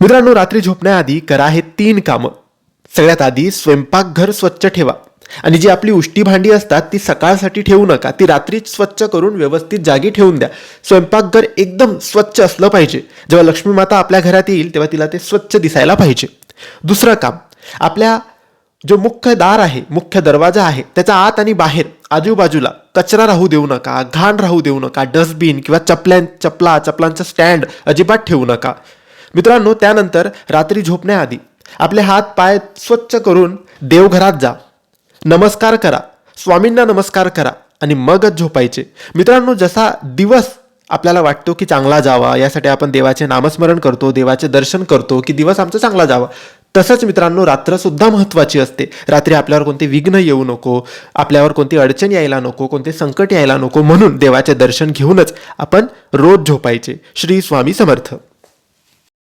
मित्रांनो, रात्री झोपण्याआधी करा हे 3 कामं. सगळ्यात आधी स्वयंपाकघर स्वच्छ ठेवा आणि जी आपली उष्टी भांडी असतात ती सकाळसाठी ठेवू नका, ती रात्रीच स्वच्छ करून व्यवस्थित जागी ठेवून द्या. स्वयंपाकघर एकदम स्वच्छ असलं पाहिजे. जेव्हा लक्ष्मी माता आपल्या घरात येईल तेव्हा तिला ते स्वच्छ दिसायला पाहिजे. दुसरं काम, आपल्या जो मुख्य दार आहे, मुख्य दरवाजा आहे, त्याच्या आत आणि बाहेर आजूबाजूला कचरा राहू देऊ नका, घाण राहू देऊ नका. डस्टबिन किंवा चपलांचं स्टँड अजिबात ठेवू नका. मित्रांनो, त्यानंतर रात्री झोपण्याआधी आपले हात पाय स्वच्छ करून देवघरात जा, नमस्कार करा, स्वामींना नमस्कार करा आणि मगच झोपायचे. मित्रांनो, जसा दिवस आपल्याला वाटतो की चांगला जावा, यासाठी आपण देवाचे नामस्मरण करतो, देवाचे दर्शन करतो की दिवस आमचा चांगला जावा, तसंच मित्रांनो रात्रसुद्धा महत्त्वाची असते. रात्री आपल्यावर कोणते विघ्न येऊ नको, आपल्यावर कोणती अडचण यायला नको, कोणते संकट यायला नको, म्हणून देवाचे दर्शन घेऊनच आपण रोज झोपायचे. श्री स्वामी समर्थ.